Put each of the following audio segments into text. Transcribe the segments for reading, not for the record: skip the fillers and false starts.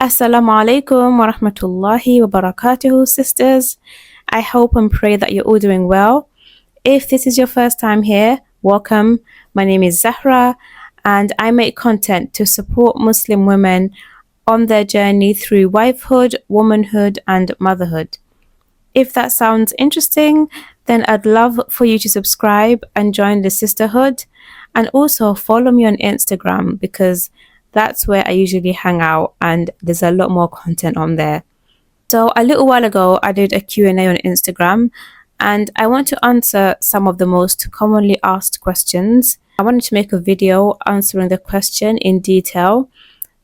Assalamu alaikum wa rahmatullahi wa barakatuhu, sisters. I hope and pray that you're all doing well. If this is your first time here, welcome. My name is Zahra, and I make content to support Muslim women on their journey through wifehood, womanhood, and motherhood. If that sounds interesting, then I'd love for you to subscribe and join the sisterhood, and also follow me on Instagram because that's where I usually hang out and there's a lot more content on there. So a little while ago, I did a Q&A on Instagram and I want to answer some of the most commonly asked questions. I wanted to make a video answering the question in detail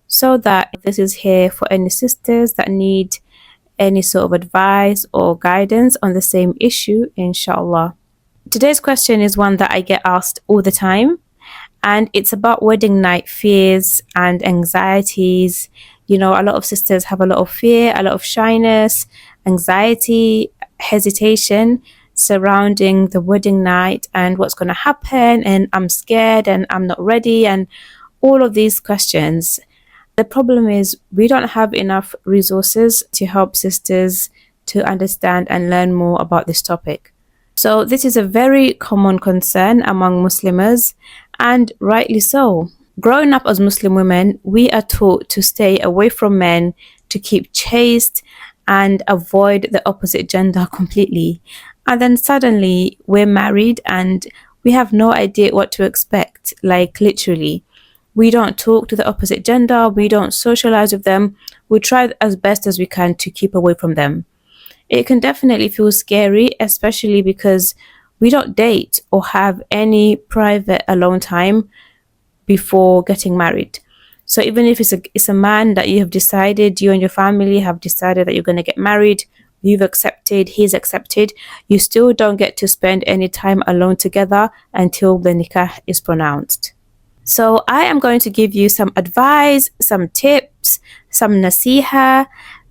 so that this is here for any sisters that need any sort of advice or guidance on the same issue, inshallah. Today's question is one that I get asked all the time, and it's about wedding night fears and anxieties. You know, a lot of sisters have a lot of fear, a lot of shyness, anxiety, hesitation surrounding the wedding night and what's going to happen, and I'm scared and I'm not ready, and all of these questions. The problem is we don't have enough resources to help sisters to understand and learn more about this topic. So this is a very common concern among Muslims, and rightly so. Growing up as Muslim women, we are taught to stay away from men, to keep chaste and avoid the opposite gender completely. And then suddenly we're married and we have no idea what to expect, like literally. We don't talk to the opposite gender, we don't socialize with them, we try as best as we can to keep away from them. It can definitely feel scary, especially because we don't date or have any private alone time before getting married. So even if it's a man that you have decided, you and your family have decided that you're going to get married, you've accepted, he's accepted, you still don't get to spend any time alone together until the nikah is pronounced. So I am going to give you some advice, some tips, some nasiha.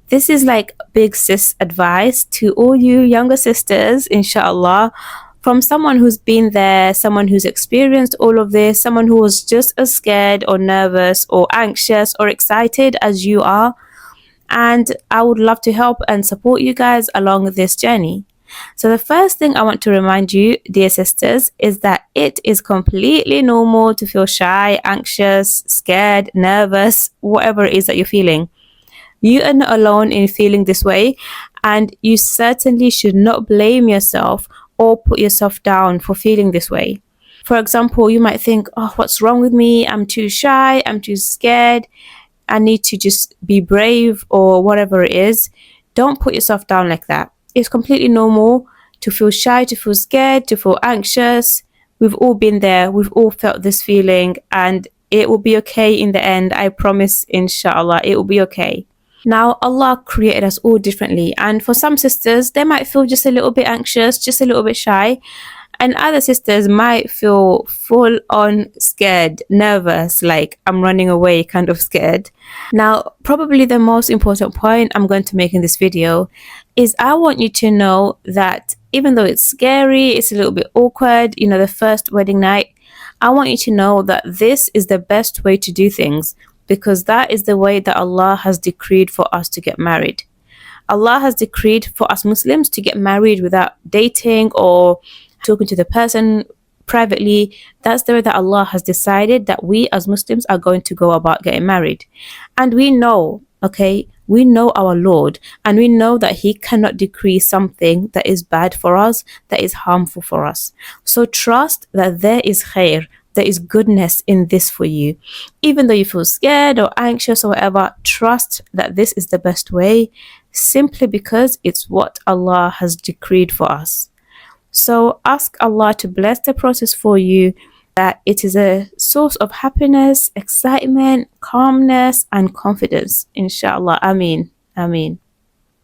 This is like big sis advice to all you younger sisters, inshallah, from someone who's been there, someone who's experienced all of this, someone who was just as scared or nervous or anxious or excited as you are. And I would love to help and support you guys along this journey. So the first thing I want to remind you, dear sisters, is that it is completely normal to feel shy, anxious, scared, nervous, whatever it is that you're feeling. You are not alone in feeling this way, and you certainly should not blame yourself or put yourself down for feeling this way. For example, you might think, oh, what's wrong with me? I'm too shy, I'm too scared, I need to just be brave or whatever it is. Don't put yourself down like that. It's completely normal to feel shy, to feel scared, to feel anxious. We've all been there. We've all felt this feeling, and it will be okay in the end. I promise, inshallah, it will be okay. Now, Allah created us all differently, and for some sisters, they might feel just a little bit anxious, just a little bit shy, and other sisters might feel full on scared, nervous, like I'm running away, kind of scared. Now, probably the most important point I'm going to make in this video is I want you to know that even though it's scary, it's a little bit awkward, you know, the first wedding night, I want you to know that this is the best way to do things, because that is the way that Allah has decreed for us to get married. Allah has decreed for us Muslims to get married without dating or talking to the person privately. That's the way that Allah has decided that we as Muslims are going to go about getting married. And we know, okay, we know our Lord, and we know that He cannot decree something that is bad for us, that is harmful for us. So trust that there is khair, there is goodness in this for you. Even though you feel scared or anxious or whatever, trust that this is the best way, simply because it's what Allah has decreed for us. So ask Allah to bless the process for you, that it is a source of happiness, excitement, calmness, and confidence. Inshallah. Ameen. Ameen.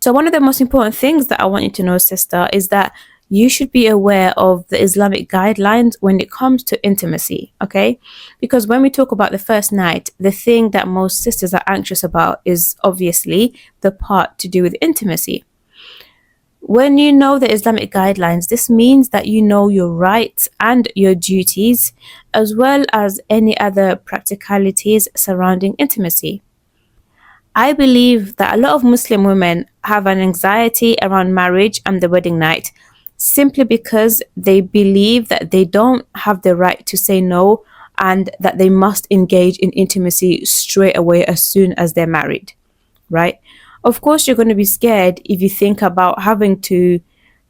So one of the most important things that I want you to know, sister, is that you should be aware of the Islamic guidelines when it comes to intimacy, okay? Because when we talk about the first night, the thing that most sisters are anxious about is obviously the part to do with intimacy. When you know the Islamic guidelines, this means that you know your rights and your duties, as well as any other practicalities surrounding intimacy. I believe that a lot of Muslim women have an anxiety around marriage and the wedding night simply because they believe that they don't have the right to say no and that they must engage in intimacy straight away as soon as they're married, right? Of course, you're going to be scared if you think about having to,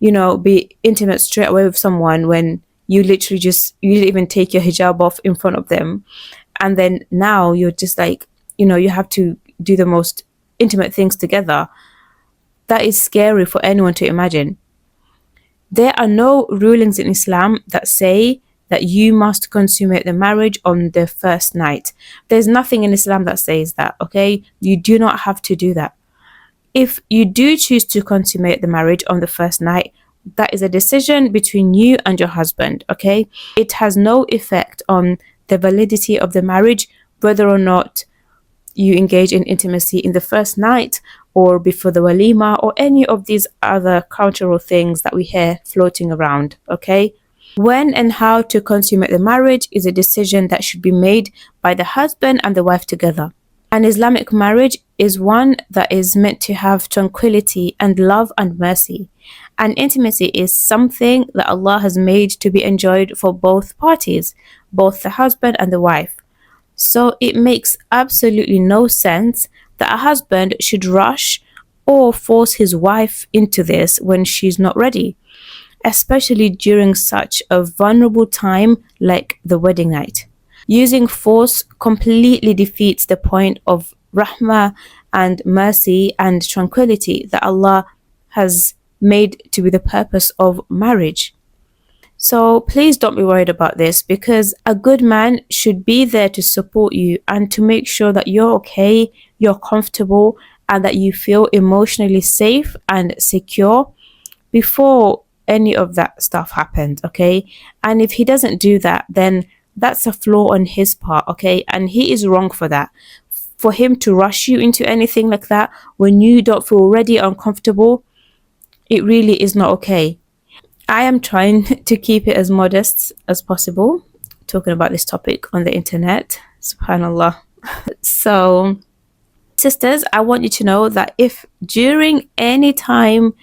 be intimate straight away with someone when you didn't even take your hijab off in front of them. And then now you're just like, you have to do the most intimate things together. That is scary for anyone to imagine. There are no rulings in Islam that say that you must consummate the marriage on the first night. There's nothing in Islam that says that, okay? You do not have to do that. If you do choose to consummate the marriage on the first night, that is a decision between you and your husband, okay? It has no effect on the validity of the marriage, whether or not you engage in intimacy in the first night or before the walima or any of these other cultural things that we hear floating around, okay? When and how to consummate the marriage is a decision that should be made by the husband and the wife together. An Islamic marriage is one that is meant to have tranquility and love and mercy. And intimacy is something that Allah has made to be enjoyed for both parties, both the husband and the wife. So it makes absolutely no sense that a husband should rush or force his wife into this when she's not ready, especially during such a vulnerable time like the wedding night. Using force completely defeats the point of rahmah and mercy and tranquility that Allah has made to be the purpose of marriage. So please don't be worried about this, because a good man should be there to support you and to make sure that you're okay, you're comfortable, and that you feel emotionally safe and secure before any of that stuff happens, okay? And if he doesn't do that, then that's a flaw on his part, okay? And he is wrong for that. For him to rush you into anything like that when you don't feel ready or uncomfortable, it really is not okay. I am trying to keep it as modest as possible, talking about this topic on the internet. Subhanallah. So, sisters, I want you to know that if during any time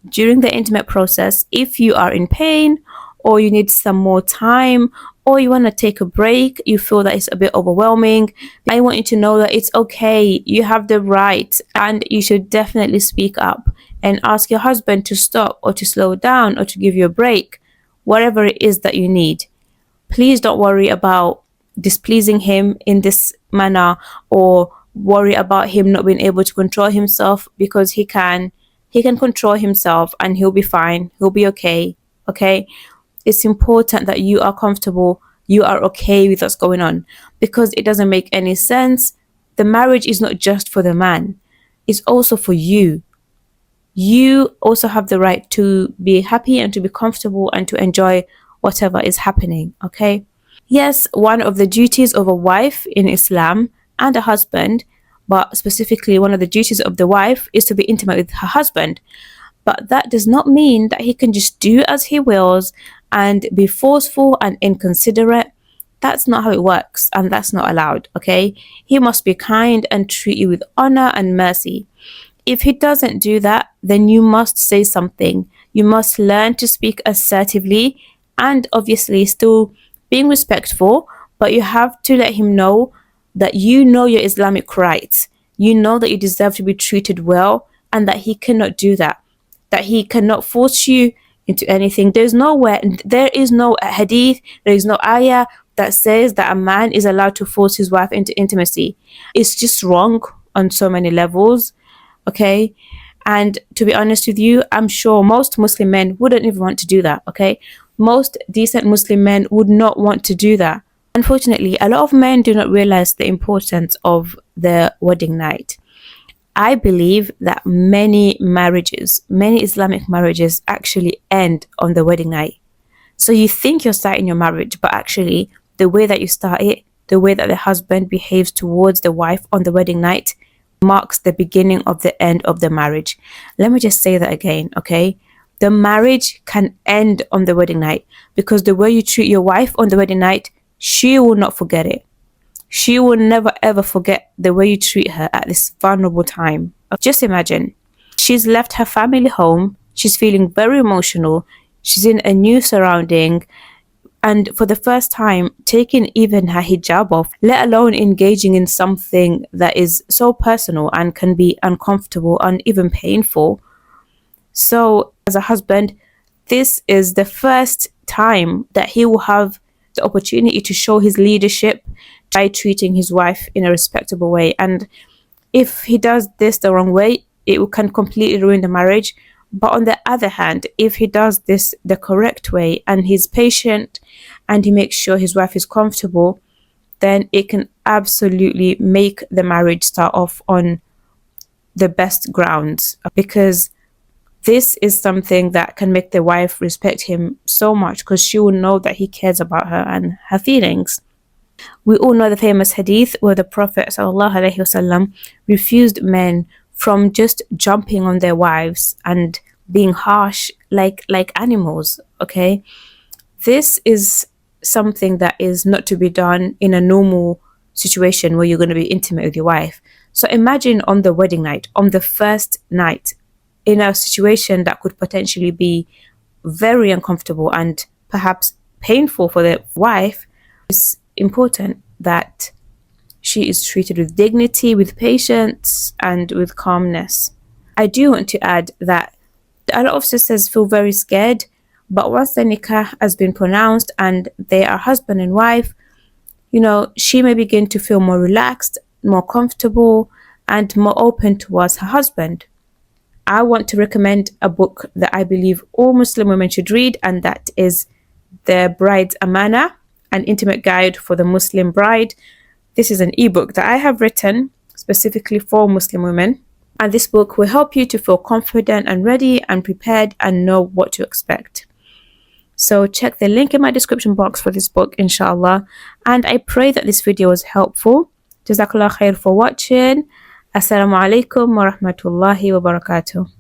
during the intimate process, if you are in pain or you need some more time or you want to take a break, you feel that it's a bit overwhelming, I want you to know that it's okay. You have the right, and you should definitely speak up and ask your husband to stop or to slow down or to give you a break, whatever it is that you need. Please don't worry about displeasing him in this manner or worry about him not being able to control himself, because he can control himself and he'll be fine. He'll be okay. Okay? It's important that you are comfortable, you are okay with what's going on, because it doesn't make any sense. The marriage is not just for the man, it's also for you. You also have the right to be happy and to be comfortable and to enjoy whatever is happening, okay? Yes, one of the duties of a wife in Islam and a husband, but specifically one of the duties of the wife, is to be intimate with her husband. But that does not mean that he can just do as he wills and be forceful and inconsiderate. That's not how it works, and that's not allowed, okay? He must be kind and treat you with honor and mercy. If he doesn't do that, then you must say something. You must learn to speak assertively and obviously still being respectful, but you have to let him know that you know your Islamic rights. You know that you deserve to be treated well, and that he cannot do that. That he cannot force you into anything. There is no hadith, there is no ayah that says that a man is allowed to force his wife into intimacy. It's just wrong on so many levels, okay? And to be honest with you, I'm sure most Muslim men wouldn't even want to do that, okay? Most decent Muslim men would not want to do that. Unfortunately, a lot of men do not realize the importance of the wedding night. I believe that many Islamic marriages actually end on the wedding night. So you think you're starting your marriage, but actually the way that you start it, the way that the husband behaves towards the wife on the wedding night, marks the beginning of the end of the marriage. Let me just say that again, okay? The marriage can end on the wedding night, because the way you treat your wife on the wedding night, she will not forget it. She will never ever forget the way you treat her at this vulnerable time. Just imagine, she's left her family home, she's feeling very emotional, she's in a new surrounding, and for the first time taking even her hijab off, let alone engaging in something that is so personal and can be uncomfortable and even painful. So as a husband, this is the first time that he will have the opportunity to show his leadership by treating his wife in a respectable way. And if he does this the wrong way, it can completely ruin the marriage. But on the other hand, if he does this the correct way and he's patient and he makes sure his wife is comfortable, then it can absolutely make the marriage start off on the best grounds, because this is something that can make the wife respect him so much, because she will know that he cares about her and her feelings. We all know the famous hadith where the Prophet ﷺ refused men from just jumping on their wives and being harsh like animals. Okay, this is something that is not to be done in a normal situation where you're going to be intimate with your wife. So imagine on the wedding night, on the first night, in a situation that could potentially be very uncomfortable and perhaps painful for the wife. It's important that she is treated with dignity, with patience, and with calmness. I do want to add that a lot of sisters feel very scared, but once the nikah has been pronounced and they are husband and wife, she may begin to feel more relaxed, more comfortable, and more open towards her husband. I want to recommend a book that I believe all Muslim women should read, and that is The Bride's Amana, an intimate guide for the Muslim bride. This is an ebook that I have written specifically for Muslim women, and this book will help you to feel confident and ready and prepared and know what to expect. So check the link in my description box for this book, inshallah, and I pray that this video was helpful. Jazakallah khair for watching. Assalamu alaikum wa rahmatullahi wa barakatuh.